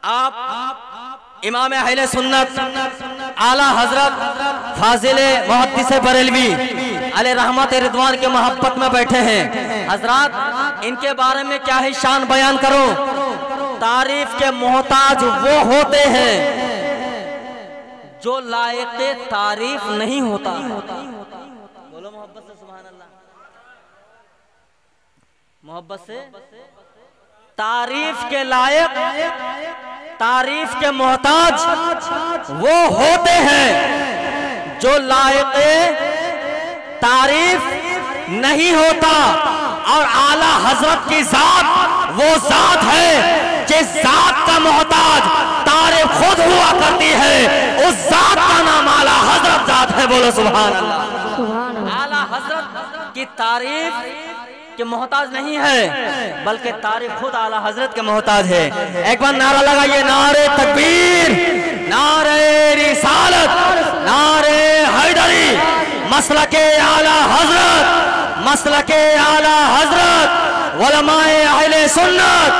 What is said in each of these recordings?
आप इमाम अहले सुन्नत आला हजरत फाजिल मुहद्दिस बरेलवी अलैहि रहमत रिदवान के मोहब्बत में बैठे हैं। हजरत इनके बारे में क्या ही शान बयान करो। तारीफ के मोहताज वो होते हैं जो लायक तारीफ नहीं होता। बोलो मोहब्बत से सुभान अल्लाह। मोहब्बत से तारीफ के लायक, तारीफ के मोहताज वो होते हैं जो लायक तारीफ नहीं होता। और आला हजरत की जात वो जात है जिस जात का मोहताज तारीफ खुद हुआ करती है, उस जात का नाम आला हजरत जात है। बोलो सुभान अल्लाह। आला हजरत की तारीफ के मोहताज नहीं है, बल्कि तारीफ खुद आला हजरत के मोहताज है। एक बार नारा लगाइए, नारे तकबीर, नारे रिसालत, नारे हैदरी, मसलके आला हजरत, मसलके आला हजरत, उलमाए अहले सुन्नत,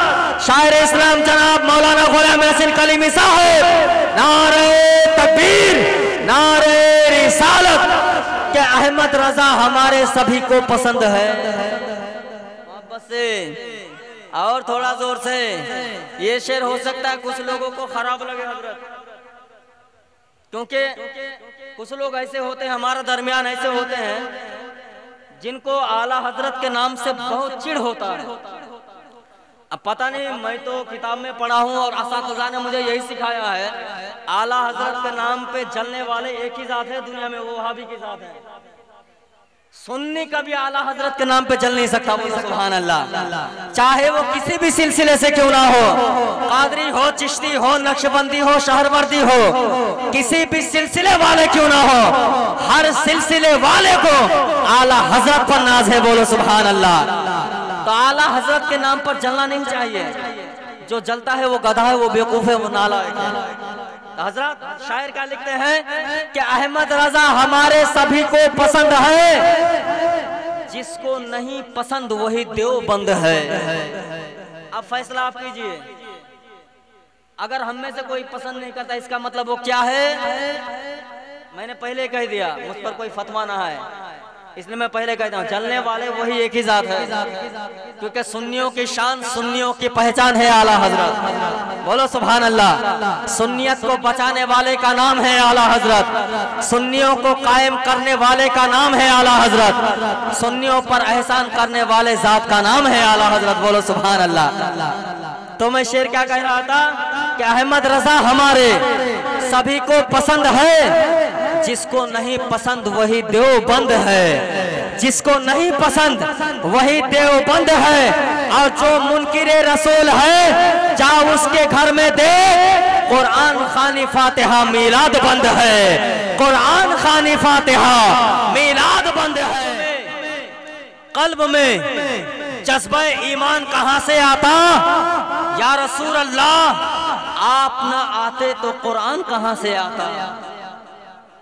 शायर इस्लाम जनाब मौलाना गुलाम हसन कलीमी साहब। नारे तकबीर, नारे रिसालत के अहमद रजा हमारे सभी को पसंद है। से और थोड़ा जोर से, ये शेर हो सकता है कुछ लोगों को खराब लगे हजरत, क्योंकि कुछ लोग ऐसे होते हैं हमारे दरमियान, ऐसे होते हैं जिनको आला हजरत के नाम से बहुत चिढ़ होता है। अब पता नहीं, मैं तो किताब में पढ़ा हूँ और असातिज़ा ने मुझे यही सिखाया है, आला हजरत के नाम पे जलने वाले एक ही जात है दुनिया में, वो वहाबी की जात है। सुन्नी कभी आला हजरत के नाम पे चल नहीं सकता। बोलो सुभान अल्लाह। चाहे वो किसी भी सिलसिले से क्यों ना हो, कादरी हो, चिश्ती हो, नक्शबंदी हो, शहरवर्दी हो, किसी भी सिलसिले वाले क्यों ना हो, हर सिलसिले वाले को आला हजरत पर नाज है। बोलो सुभान अल्लाह। तो आला हजरत के नाम पर जलना नहीं चाहिए। जो जलता है वो गधा है, वो बेवकूफ है, वो नालायक है। हजरत शायर क्या लिखते हैं कि अहमद रजा हमारे सभी को पसंद है, जिसको नहीं पसंद वही देवबंद है। अब फैसला आप कीजिए। अगर हम में से कोई पसंद नहीं करता, इसका मतलब वो क्या है? मैंने पहले कह दिया, मुझ पर कोई फतवा ना है, इसलिए मैं पहले कहता हूँ जलने वाले वही एक ही जात है, क्योंकि सुन्नियों की शान, सुन्नियों की पहचान है आला हजरत। बोलो सुभान अल्लाह। सुन्नियत को बचाने वाले का नाम है आला हजरत, सुन्नियों को कायम करने वाले का नाम है आला हजरत, सुन्नियों पर एहसान करने वाले जात का नाम है आला हजरत। बोलो सुभान अल्लाह। तो मैं शेर क्या कह रहा था कि अहमद रजा हमारे सभी को पसंद है, जिसको नहीं पसंद वही देवबंद है, जिसको नहीं पसंद वही देवबंद है। और जो मुनकिरे रसूल है, जा उसके घर में दे, कुरान खानी फातिहा मीलाद बंद है, कुरान खानी फातिहा मीलाद बंद है। कल्ब में जज्बा ईमान कहाँ से आता? या रसूल अल्लाह आप ना आते तो कुरान कहाँ से आता?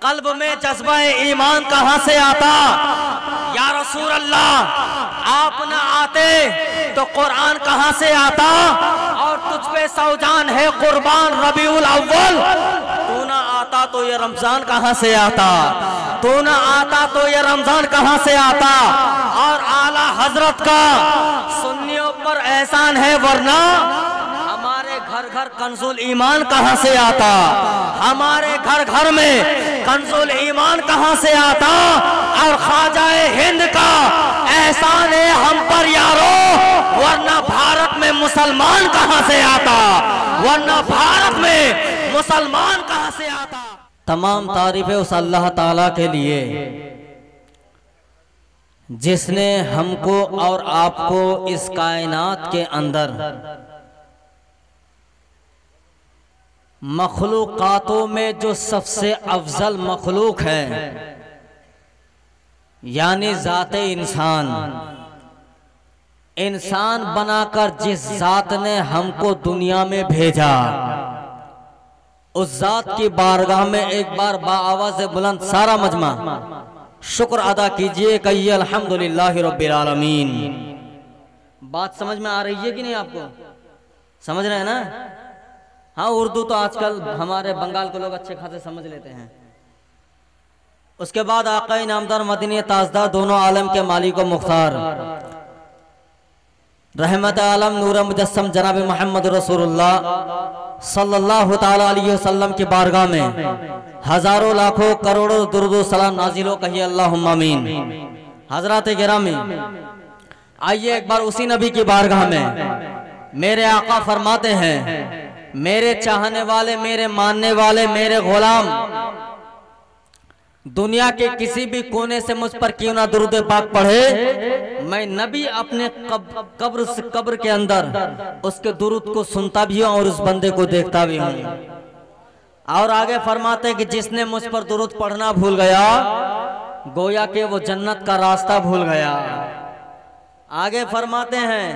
कल्ब में जज्बा ईमान कहाँ से आता? या रसूल अल्लाह आप ना आते तो कुरान कहाँ से आता? और तुझ पे सौजान है कुर्बान रबीउल अव्वल, तू ना आता तो ये रमजान कहाँ से आता? तू ना आता तो ये रमजान कहाँ से आता? और आला हजरत का सुन्नियों पर एहसान है, वरना हमारे घर घर कंजुल ईमान कहाँ से आता? हमारे घर घर में कंजुल ईमान कहाँ से आता? और ख्वाजाए हिंद का एहसान है हम पर यारो, वरना भारत में मुसलमान कहाँ से आता? वरना भारत में मुसलमान कहाँ से आता? तमाम तारीफें उस अल्लाह ताला के लिए जिसने हमको और आपको इस कायनात के अंदर मखलूकातों में जो सबसे अफजल मखलूक है, यानी ज़ाते इंसान, इंसान बनाकर जिस ज़ात ने हमको दुनिया में भेजा, उस ज़ात की बारगाह में एक बार बाआवाज़ बुलंद सारा मजमा शुक्र अदा कीजिए, कहिए अल्हम्दुलिल्लाहि रब्बिल आलमीन। बात समझ में आ रही है कि नहीं? आपको समझ रहे हैं ना? हाँ, उर्दू तो आजकल हमारे बंगाल के लोग अच्छे खासे समझ लेते हैं। उसके बाद आका इनामदार मदनी ताजदार दोनों आलम के मालिक व मुख्तार रहमत आलम नूर मुजस्सम जनाब मोहम्मद रसूलुल्लाह सल्लल्लाहु ताला अलैहि वसल्लम की बारगाह में हजारों लाखों करोड़ों दुरूद सलाम नाजिल हो, कहिए अल्लाहुम्मा आमीन। हजरात गिरामी, आइए एक बार उसी नबी की बारगाह में मेरे आका फरमाते हैं, मेरे चाहने वाले, मेरे मानने वाले, मेरे गुलाम दुनिया के किसी भी कोने से मुझ पर क्यों ना दुरूद पाक पढ़े, मैं नबी अपने कब्र के अंदर उसके दुरूद को सुनता भी हूं और उस बंदे को देखता भी हूं। और आगे फरमाते कि जिसने मुझ पर दुरूद पढ़ना भूल गया, गोया के वो जन्नत का रास्ता भूल गया। आगे फरमाते हैं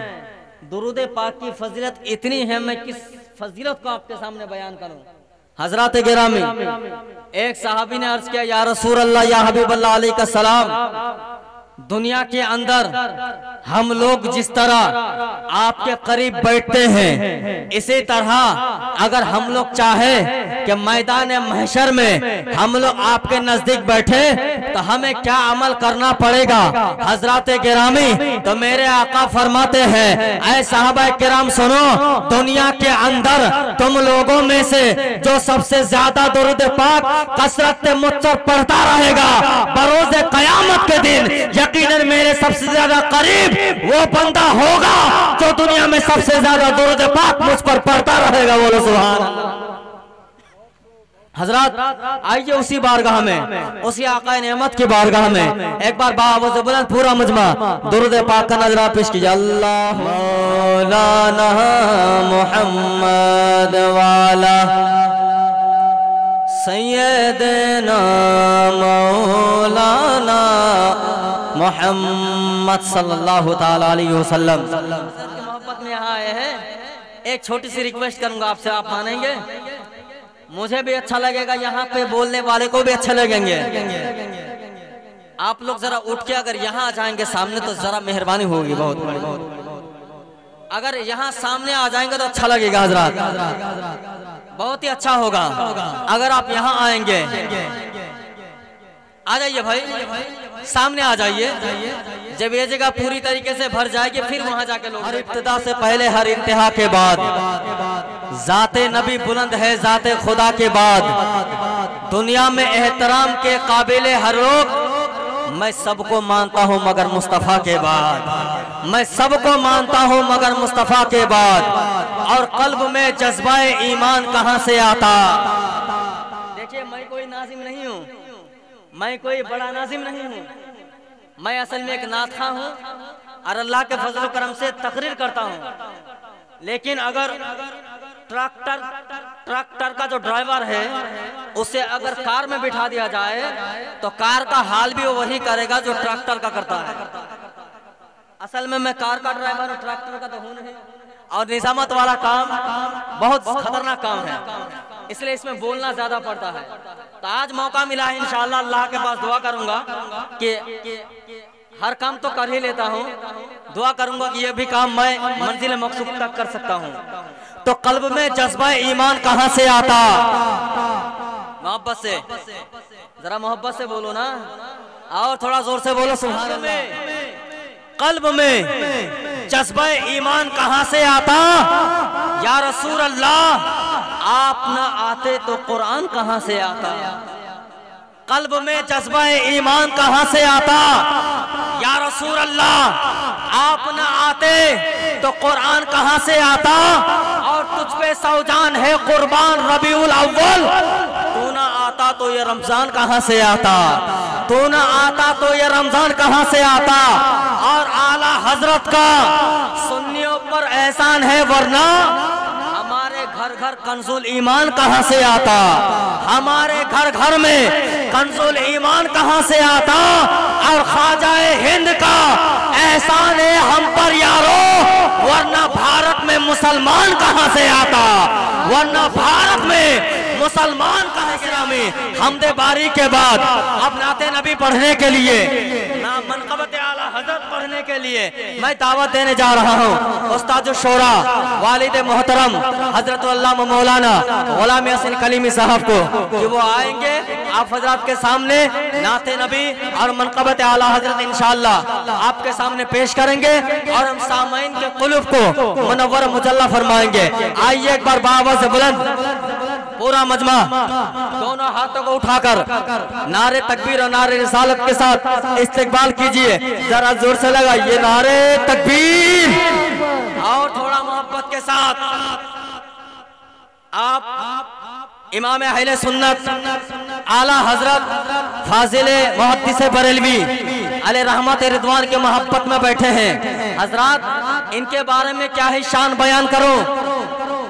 दुरूद पाक की फजीलत इतनी है, मैं किस फजीलत को आपके सामने बयान करूं। हजरात गिरामी, एक सहाबी ने अर्ज किया, या रसूल अल्लाह, या हबीब अल्लाह अलैहि सलाम, दुनिया के अंदर हम लोग जिस तरह आपके करीब बैठते हैं, इसी तरह अगर हम लोग चाहे कि मैदान महशर में हम लोग आपके नजदीक बैठे तो हमें क्या अमल करना पड़ेगा। हजरात गिरामी, तो मेरे आका फरमाते हैं, ऐ साहबा किराम सुनो, दुनिया के अंदर तुम लोगों में से जो सबसे ज्यादा दुरूद पाक कसरत से मुझ पर पढ़ता रहेगा, बरोज़े क़यामत के दिन यकीनन मेरे सबसे ज्यादा करीब वो बंदा होगा जो दुनिया में सबसे ज्यादा दुरूद पाक मुझ पर पढ़ता रहेगा। बोलो सुभान अल्लाह। हजरत, आइए उसी बारगाह में, उसी आका नेमत की बारगाह में एक बार बाआवाज़ बुलंद पूरा मजमा दुरूद पाक का नजरा पेश कीजिए। अल्लाह मौलाना मुहम्मद वाला सैयदना मौलाना मोहम्मद सल्लल्लाहु ताला अलैहि वसल्लम की मोहब्बत में यहाँ आए हैं। एक छोटी सी रिक्वेस्ट करूंगा आपसे, आप मानेंगे? मुझे भी अच्छा लगेगा, यहाँ पे बोलने वाले को भी अच्छा लगेंगे। आप लोग जरा उठ के अगर यहाँ आ जाएंगे सामने तो जरा मेहरबानी होगी बहुत बड़ी। अगर यहाँ सामने आ जाएंगे तो अच्छा लगेगा हजरात, बहुत ही अच्छा होगा। अगर आप यहाँ आएंगे, आ जाइए भाई, सामने आ जाइए। जब ये जगह पूरी तरीके से भर जाएगी फिर वहां जाके लोग, हर इब्तिदा से पहले हर इंतहा के बाद जाते नबी बुलंद है, जाते खुदा के बाद दुनिया में एहतराम के काबिले हर लोग, मैं सबको मानता हूं मगर मुस्तफा के बाद, मैं सबको मानता हूं मगर मुस्तफा के बाद। और कल्ब में जज्बाए ईमान कहां से आता। देखिए, मैं कोई नाजिम नहीं हूं, मैं कोई बड़ा नाजिम नहीं हूँ, मैं असल में एक नाथा हूँ और अल्लाह के फजल करम से तकरीर करता हूँ। लेकिन अगर ट्रैक्टर का जो ड्राइवर है उसे अगर कार में बिठा दिया जाए तो कार का हाल भी वो वही करेगा जो ट्रैक्टर का करता है। असल में मैं कार का ड्राइवर हूँ, ट्रैक्टर का तो हूँ नहीं। और निजामत वाला काम बहुत खतरनाक काम है, इसलिए इसमें बोलना ज्यादा पड़ता है। तो आज मौका मिला है, इंशाअल्लाह अल्लाह के पास दुआ करूंगा कि हर काम तो कर ही लेता हूँ, दुआ करूंगा कि ये भी काम मैं मंजिल मकसूद तक कर सकता हूँ। तो कल्ब में जज्बा ईमान कहाँ से आता? मोहब्बत से, जरा मोहब्बत से बोलो ना, और थोड़ा जोर से बोलो सुभान अल्लाह। कल्ब में जज्बा ईमान कहाँ से आता? या रसूल अल्लाह, आप ना आते तो कुरान कहाँ से आता? कल्ब में जज्बा ईमान कहाँ से आता? या रसूल अल्लाह, आप ना आते तो कुरान कहाँ से आता? और तुझ पे सौजान है कुर्बान रबीउल अव्वल, तू ना आता तो ये रमजान कहाँ से आता? तू ना आता तो ये रमजान कहाँ से आता? और आला हजरत का सुन्नियों पर एहसान है, वरना हमारे घर घर कंजुल ईमान कहाँ से आता? हमारे घर घर में कंजुल ईमान कहाँ से आता? और ख्वाजाए हिंद का एहसान है हम पर यारो, वरना भारत में मुसलमान कहाँ से आता? वरना भारत में मुसलमान कहाँ से? हमदे बारी के बाद अब नाते नबी पढ़ने के लिए ना मनकबत आला हजरत पढ़ने के लिए मैं दावत देने जा रहा हूँ उस्ताद शोरा वालिद मोहतरम हजरत अल्लामा मौलाना गुलाम यासीन कलीमी साहब को कि वो आएंगे आप हजरत के सामने नाते नबी और मनक़बत आला हजरत इंशाअल्लाह आपके सामने पेश करेंगे और हम सामाइन के कुलूब को मुनव्वर मुजल्ला फरमाएंगे। आइए एक बार बाबा से बुलंद पूरा मजमा दोनों हाथों को उठाकर नारे तकबीर और नारे रिसालत के साथ इस्तकबाल कीजिए। जरा जोर से लगाइए नारे तकबीर और थोड़ा मोहब्बत के साथ आप इमाम अहले सुन्नत आला हजरत फाजिले मुहद्दिस बरेलवी अलैहि रहमत रिदवान के मोहब्बत में बैठे हैं। हजरत इनके बारे में क्या ही शान बयान करो।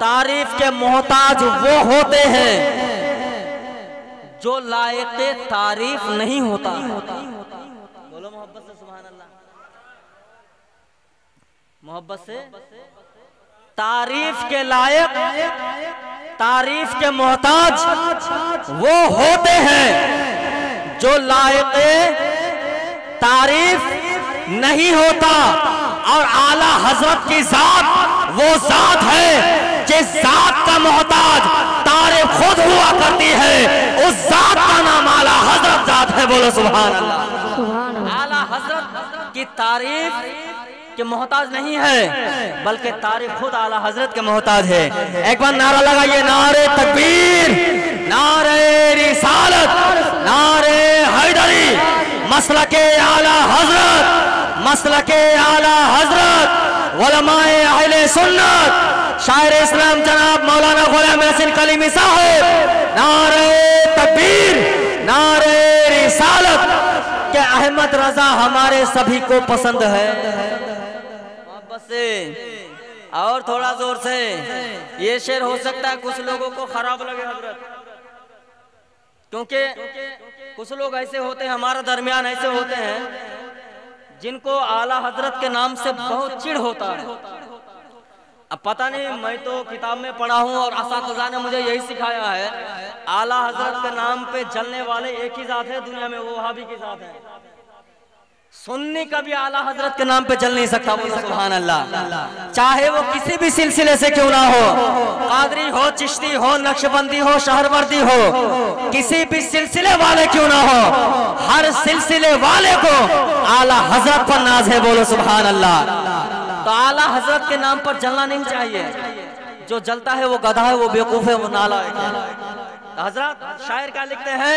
तारीफ के मोहताज वो होते हैं जो लायक तारीफ नहीं होता। बोलो मोहब्बत से सुभान अल्लाह। मोहब्बत से तारीफ के लायक तारीफ के मोहताज वो होते हैं जो लायक तारीफ नहीं होता। और आला हजरत की जात वो जात है जिस जात का मोहताज तारीफ खुद हुआ करती है, उस जात का नाम आला हजरत जात है। बोलो सुभान अल्लाह। आला हजरत की तारीफ के मोहताज नहीं है बल्कि तारीफ खुद आला हजरत के मोहताज है। एक बार नारा लगाइए नारे तकबीर, नारे रिसालत, नारे हैदरी, मसलके आला हजरत, मसलके आला हजरत, उलमाए अहले सुन्नत, शायर इस्लाम जनाब मौलाना गुलाम यासीन कलीमी साहब। नारे तकबीर, नारे रिसालत के अहमद रजा हमारे सभी को पसंद है। मोहब्बत से और थोड़ा जोर से। ये शेर हो सकता है कुछ लोगों को खराब लगे हजरत, क्योंकि कुछ लोग ऐसे होते हैं हमारे दरमियान ऐसे होते हैं जिनको आला हजरत के नाम से बहुत चिढ़ होता है। अब पता नहीं, मैं तो किताब में पढ़ा हूँ और असातिज़ा ने मुझे यही सिखाया है, आला हजरत के नाम पे जलने वाले एक ही जात है दुनिया में, वो वहाबी की जात है। सुन्नी कभी आला हजरत के नाम पे जल नहीं सकता। बोलो सुभान अल्लाह। चाहे वो किसी भी सिलसिले से क्यों ना हो, कादरी हो, चिश्ती हो, नक्शबंदी हो, शहरवर्दी हो, किसी भी सिलसिले वाले क्यों ना हो, हर सिलसिले वाले को आला हजरत पर नाज है। बोलो सुभान अल्लाह। तो आला हजरत के नाम पर जलना नहीं चाहिए। जो जलता है वो गधा है, वो बेवकूफ है, वो नालायक है। हजरत शायर क्या लिखते हैं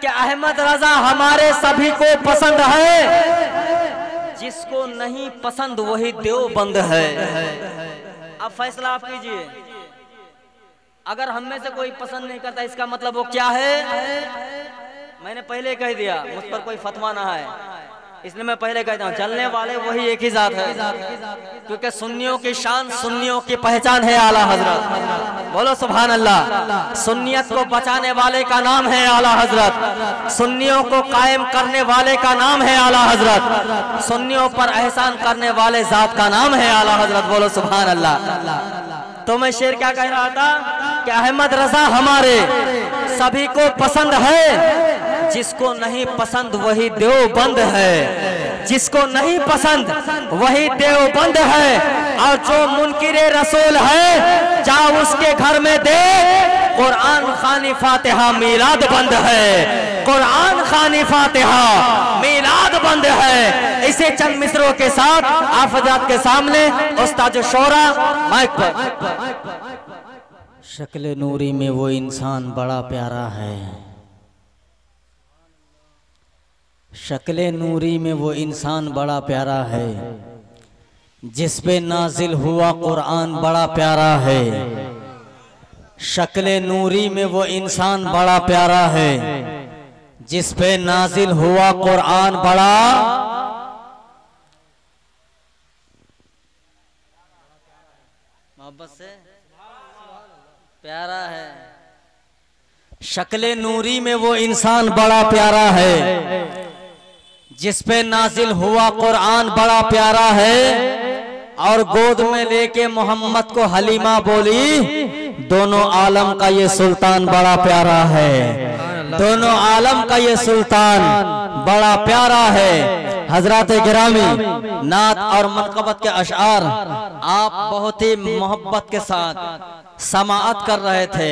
कि अहमद रजा हमारे सभी को पसंद है, जिसको नहीं पसंद वही देवबंद है। अब फैसला आप कीजिए। अगर हम में से कोई पसंद नहीं करता इसका मतलब वो क्या है? मैंने पहले कह दिया, मुझ पर कोई फतवा ना है, इसलिए मैं पहले कहता हूँ जलने वाले वही एक ही जात है, क्योंकि सुन्नियों की शान, सुन्नियों की पहचान है आला हजरत। बोलो सुभान अल्लाह। सुन्नियत को बचाने वाले का नाम है आला हजरत, सुन्नियों को कायम करने वाले का नाम है आला हजरत, सुन्नियों पर एहसान करने वाले जात का नाम है आला हजरत। बोलो सुभान अल्लाह। तो मैं शेर क्या कह रहा था कि अहमद रजा हमारे सभी को पसंद है, जिसको नहीं पसंद वही देवबंद है, जिसको नहीं पसंद वही देवबंद है। और जो मुनकिरे रसूल है जा उसके घर में दे, कुरान खानी फातिहा मीलाद बंद है, कुरान खानी फातिहा मीलाद बंद है। इसे चंद मिसरों के साथ आप हज़रात के सामने उस्ताद शोरा माइक पर। शक्ल नूरी में वो इंसान बड़ा प्यारा है, शक्ल नूरी में वो इंसान बड़ा प्यारा है, जिस पे नाजिल हुआ कुरान बड़ा प्यारा है। शक्ल नूरी में वो इंसान बड़ा प्यारा है, जिस पे नाजिल हुआ कुरान बड़ा मोहब्बत से प्यारा है। शक्ल नूरी में वो इंसान बड़ा प्यारा है, जिस पे नाजिल हुआ कुरान बड़ा प्यारा है। और गोद में लेके मोहम्मद को हलीमा बोली, दोनों आलम का ये सुल्तान बड़ा प्यारा है, दोनों आलम का ये सुल्तान बड़ा प्यारा है। हजरात गिरामी, नात और मनकबत के अशार आप बहुत ही मोहब्बत के साथ समाअत कर रहे थे।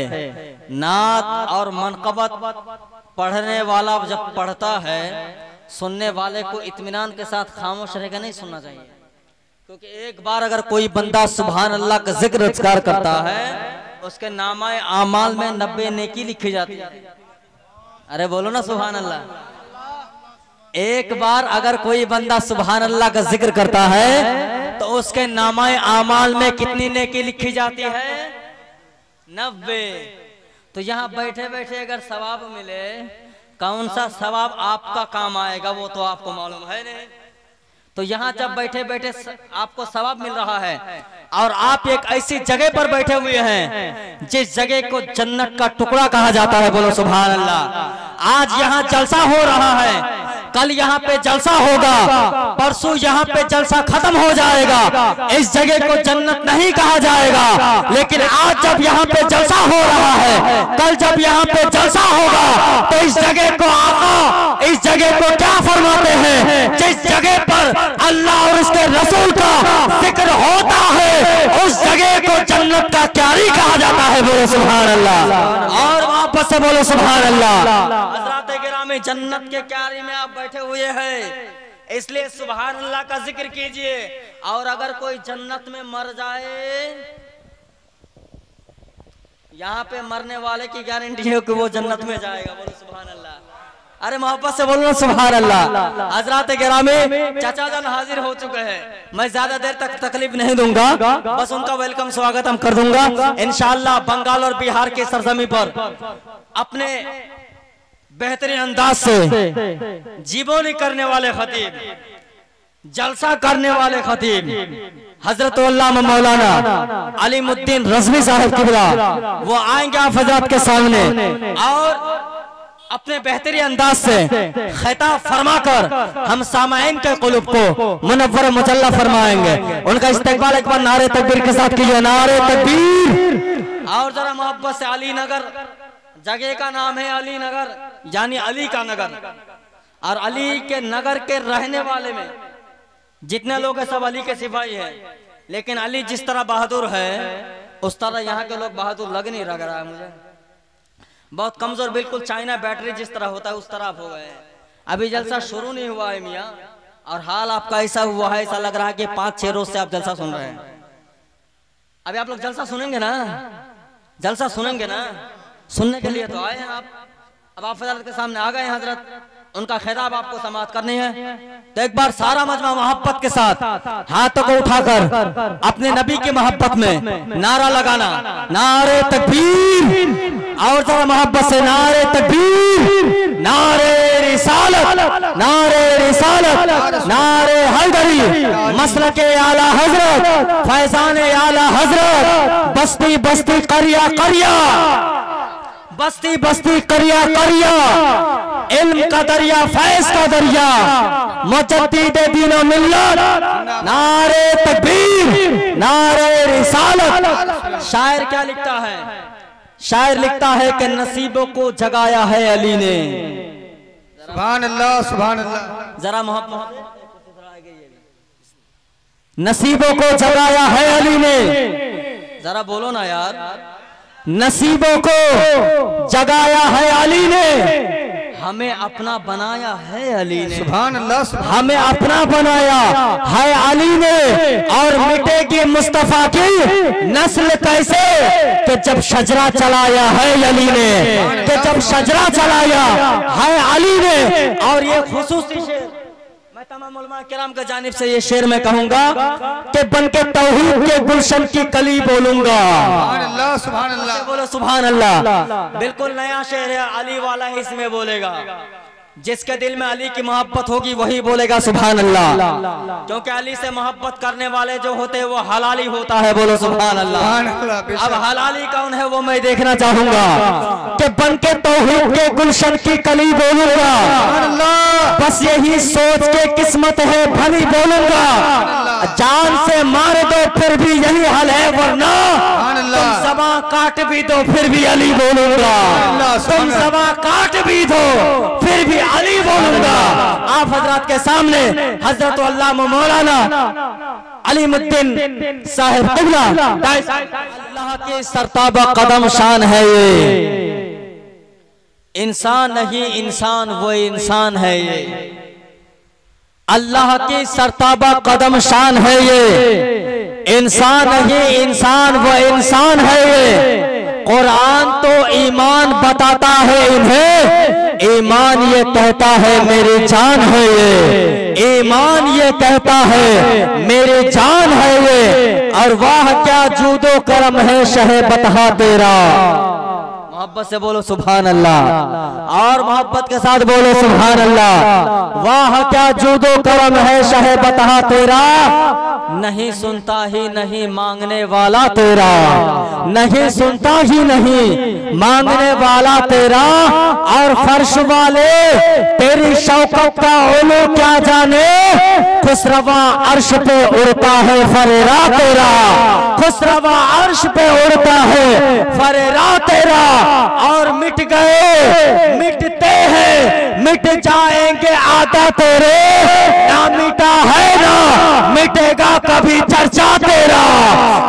नात और मनकबत पढ़ने वाला जब पढ़ता है, सुनने वाले को इत्मीनान के साथ खामोश रहकर नहीं सुनना चाहिए, क्योंकि एक बार अगर कोई बंदा सुभान अल्लाह का जिक्र अज़कार करता है, उसके नामाए आमाल में 90 नेकी लिखी जाती है। अरे बोलो ना सुभान अल्लाह। एक बार अगर कोई बंदा सुभान अल्लाह का जिक्र करता है तो उसके नामाए आमाल में कितनी नेकी लिखी जाती है? 90। तो यहाँ बैठे बैठे अगर सवाब मिले, कौन सा सवाब आपका काम आएगा वो तो आपको मालूम है नहीं। तो यहाँ जब बैठे बैठे आपको सवाब मिल रहा है और आप एक ऐसी जगह पर बैठे हुए हैं जिस जगह को जन्नत का टुकड़ा कहा जाता है, बोलो सुभान अल्लाह। आज यहाँ जलसा हो रहा है, कल यहाँ पे जलसा होगा, परसों यहाँ पे जलसा खत्म हो जाएगा। इस जगह को जन्नत नहीं कहा जाएगा, लेकिन आज जब यहाँ पे जलसा हो रहा है, कल जब यहाँ पे जलसा होगा, तो इस जगह को आका इस जगह को क्या फरमाते हैं? जिस जगह पर अल्लाह और उसके रसूल का जिक्र होता है, उस जगह को जन्नत का क्यारी कहा जाता है, बोलो सुभान अल्लाह। और वापस से बोलो सुभान अल्लाह। हज़रात गिरामी, जन्नत के क्यारी में आप बैठे हुए हैं, इसलिए सुभान अल्लाह का जिक्र कीजिए। और अगर कोई जन्नत में मर जाए, यहाँ पे मरने वाले की गारंटी है कि वो जन्नत में जाएगा, बोलो सुभान अल्लाह। अरे मोहब्बत से बोलो सुभान अल्लाह। हज़रात गिरामी, चाचा जान हाजिर हो चुके हैं, मैं ज्यादा देर तक तकलीफ नहीं दूंगा, बस उनका वेलकम स्वागत हम कर दूंगा। इंशाअल्लाह बंगाल और बिहार के सरजमी पर अपने बेहतरीन अंदाज से जीवनी करने वाले खतीब, जलसा करने वाले खतीब हजरत अल्लामा मौलाना अलीमुद्दीन रज़वी साहब किबला, वो आएंगे आप हजरत के सामने और अपने बेहतरीन अंदाज से खिताब फरमाकर हम सामाइन के क़ुलूब को मुनव्वर मुजल्ला फरमाएंगे। उनका इस्तकबाल एक बार नारे तकबीर के साथ कीजिए, नारे तकबीर। और जरा मोहब्बत से, अली नगर जगह का नाम है, अली नगर यानी अली का नगर। और अली के नगर के रहने वाले में जितने लोग हैं सब अली के सिपाही हैं, लेकिन अली जिस तरह बहादुर है उस तरह यहाँ के लोग बहादुर लग नहीं रहा है मुझे। बहुत कमजोर, बिल्कुल चाइना बैटरी जिस तरह होता है उस तरह हो गए। अभी जलसा शुरू नहीं हुआ है मियाँ, और हाल आपका ऐसा हुआ है, ऐसा लग रहा है कि 5-6 रोज से आप जलसा सुन रहे हैं। अभी आप लोग जलसा सुनेंगे ना, जलसा सुनेंगे ना, सुनने के लिए तो आए हैं आप। अब आप हजरत के सामने आ गए हैं, हजरत उनका खिताब आपको समाअत करनी है, तो एक बार सारा मजमा मोहब्बत के साथ हाथों को उठाकर अपने नबी की मोहब्बत में नारा लगाना, नारे तकबीर। और जरा मोहब्बत से नारे तकबीर, नारे रिसालत, नारे रिसालत, नारे हैदरी, मसलके आला हजरत, फैजाने आला हजरत, बस्ती बस्ती करिया करिया, बस्ती बस्ती करिया करिया, इल्म का दरिया, फैज का दरिया, मुजद्दिद दीन व मिल्लत, नारे तकबीर, नारे रिसालत। शायर क्या लिखता है? शायर लिखता है कि नसीबों को जगाया है अली ने। सुभान अल्लाह, सुभान अल्लाह। जरा मोहब्बत, नसीबों को जगाया है अली ने, जरा बोलो ना यार। नसीबों को जगाया है अली ने, हमें अपना बनाया है अली ने। सुभान अल्लाह, हमें अपना बनाया है अली ने। और मिटेगी मुस्तफा की नस्ल कैसे, कि जब शजरा चलाया है अली ने, कि जब शजरा चलाया है अली ने। और ये खुसूसी शेर मैं तमाम उलमा किराम के जानिब से ये शेर मैं कहूंगा कि बनके तौहीद के गुलशन की कली बोलूंगा। सुभान अल्लाह, सुभान अल्लाह। बोलो सुभान अल्लाह। बिल्कुल नया शेर है, अली वाला ही इसमें बोलेगा। जिसके दिल में अली की मोहब्बत होगी वही बोलेगा सुभान अल्लाह, क्योंकि अली से मोहब्बत करने वाले जो होते हैं वो हलाली होता है। बोलो सुभान अल्लाह। अब हलाली कौन है वो मैं देखना चाहूंगा। कि बन के तौहीद के गुलशन की कली बोलूंगा, बस यही सोच के किस्मत है भली बोलूंगा। जान से मार दो फिर भी यही हल है, वरना तुम ज़बां काट भी दो फिर भी अली बोलूंगा। तुम ज़बां काट भी दो फिर भी अली बोलूंगा। आप हजरत के सामने हजरत अल्लामा मौलाना अलीमुद्दीन साहिब क़िबला अल्लाह के सरताबा कदम शान है ये, इंसान नहीं इंसान वो इंसान है ये। अल्लाह की सरताबा कदम शान है ये, इंसान नहीं इंसान वो इंसान है ये। कुरान तो ईमान बताता है इन्हें, ईमान ये कहता है मेरी जान है ये, ईमान ये कहता है मेरी जान है ये। और वाह क्या जूदो करम है शहे बतहा तेरा। मोहब्बत से बोलो सुभान अल्लाह, और मोहब्बत के साथ बोलो सुभान अल्लाह। वाह क्या जूदो करम है शहे बतहा तेरा, नहीं सुनता ही नहीं मांगने वाला तेरा, नहीं सुनता ही नहीं मांगने वाला तेरा। और फर्श वाले तेरी शौकत का ओलो क्या जाने, खुसरवा अर्श पे उड़ता है फरेरा तेरा, खुसरवा अर्श पे उड़ता है फरेरा तेरा। और मिट गए मिटते हैं मिट जाएंगे आदा तेरे, ना मिटा है ना मिटेगा कभी चर्चा तेरा,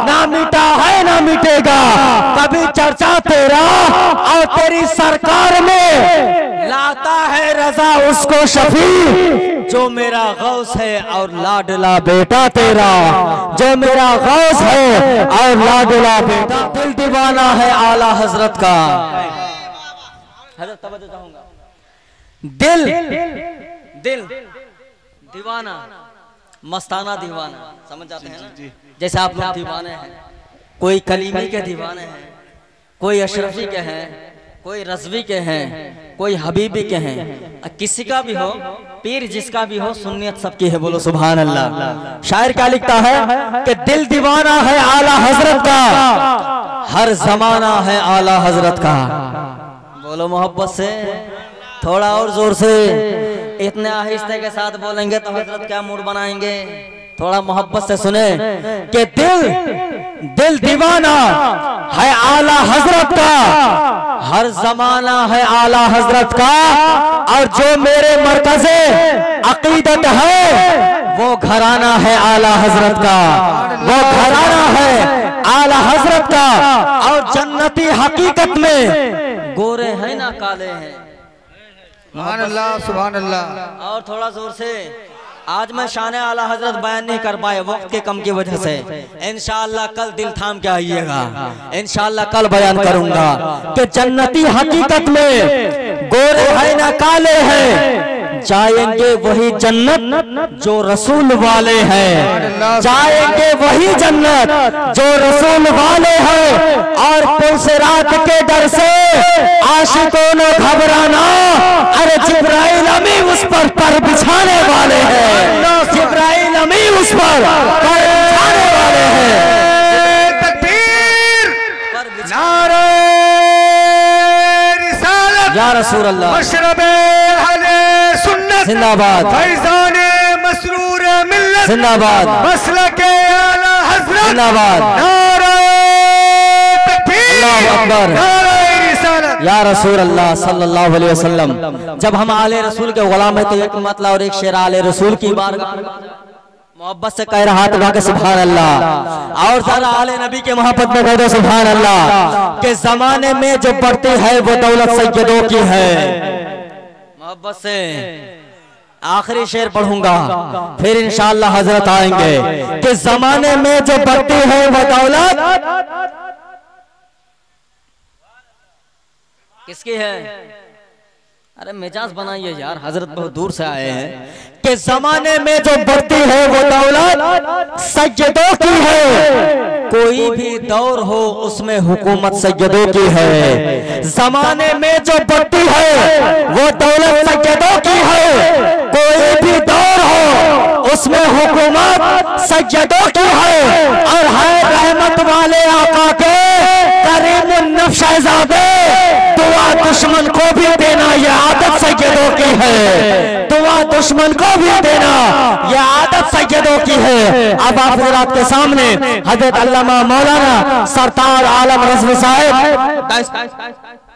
ना मिटा है ना मिटेगा कभी चर्चा तेरा। और तेरी सरकार में लाता है रजा उसको शफी, जो मेरा गौस है और लाडला बेटा तेरा, जो मेरा गौस है और लाडला बेटा। दिल दीवाना है आला हजरत का, हजरत तवज्जो चाहूंगा। दिल दिल दीवाना, मस्ताना दीवाना, समझ जाते हैं ना? जैसे आप लोग दीवाने हैं, कोई कलीमी के दीवाने हैं, कोई अशरफी के हैं, कोई रज़वी के हैं, कोई हबीबी के हैं, किसी का भी हो, पीर जिसका भी हो, सुन्नियत सबकी है, बोलो सुभान अल्लाह। शायर क्या लिखता है कि दिल दीवाना है आला हजरत का, हर जमाना है आला हजरत का। बोलो मोहब्बत से, थोड़ा और जोर से, इतने आहिस्ते के साथ बोलेंगे तो हजरत क्या मूड बनाएंगे। थोड़ा मोहब्बत से सुने कि दिल दीवाना है आला हजरत का, हर जमाना है आला हजरत का। और जो मेरे मरकज़े अकीदत है वो घराना है आला हजरत का, वो घराना है आला हजरत का। और जन्नती हकीकत में गोरे हैं ना काले हैं। सुभान अल्लाह सुभान अल्लाह। और थोड़ा जोर से, आज मैं शान आला हजरत बयान नहीं कर पाए वक्त के कम की वजह से, इंशाअल्लाह कल दिल थाम के आइएगा, इंशाअल्लाह कल बयान करूंगा कि जन्नती हकीकत में गोरे हैं ना काले हैं, जाएंगे वही जन्नत जो रसूल वाले हैं, जाएंगे वही जन्नत जो रसूल वाले हैं। और पुलसिरात के डर से आशिकों ने घबराना, अरे जिब्राइल अमी उस पर बिछाने वाले हैं, जिब्राइल अमी उस पर बिछाने वाले हैं। तकबीर, नारे रिसालत या रसूल अल्लाह, मशरबे अहले सुन्नत जिंदाबाद, फैज़ाने मसरूर मिल्लत जिंदाबाद, मसलके आला हज़रत जिंदाबाद, नारे तकबीर, अल्लाहु अकबर, नारे रिसालत। या रसूल अल्लाह सल्लल्लाहु अलैहि वसल्लम। जब हम आले रसूल के गुलाम है तो एक मतलब और एक शेर आले रसूल की बारगाह मोहब्बत से कह रहा था कि सुभान अल्लाह। और जरा आले नबी के मोहब्बत में कह दो सुभान अल्लाह। के जमाने में जो बढ़ती है वो दौलत सैयदों की है। मोहब्बत से आखिरी शेर पढ़ूंगा फिर इंशाअल्लाह हजरत आएंगे। कि जमाने में जो बढ़ती है वो दौलत किसकी है? अरे मिजाज बनाइए यार, हजरत बहुत दूर से आए हैं। कि जमाने में जो बढ़ती है वो दौलत सैयदों की है। कोई भी दौर हो उसमें हुकूमत सैयदों की है। जमाने में जो बढ़ती है वो दौलत सैयदों की है। कोई भी दौर हो उसमें हुकूमत सैयदों की है। और है रहमत वाले आका के करीम नफ्स शहजादे दुआ दुश्मन को भी देना ये आदत सैयदों की है, दुआ दुश्मन को भी देना ये आदत सैयदों की है। अब आप हजरात के सामने हजरत अल्लामा मौलाना सरताज आलम रज़वी साहब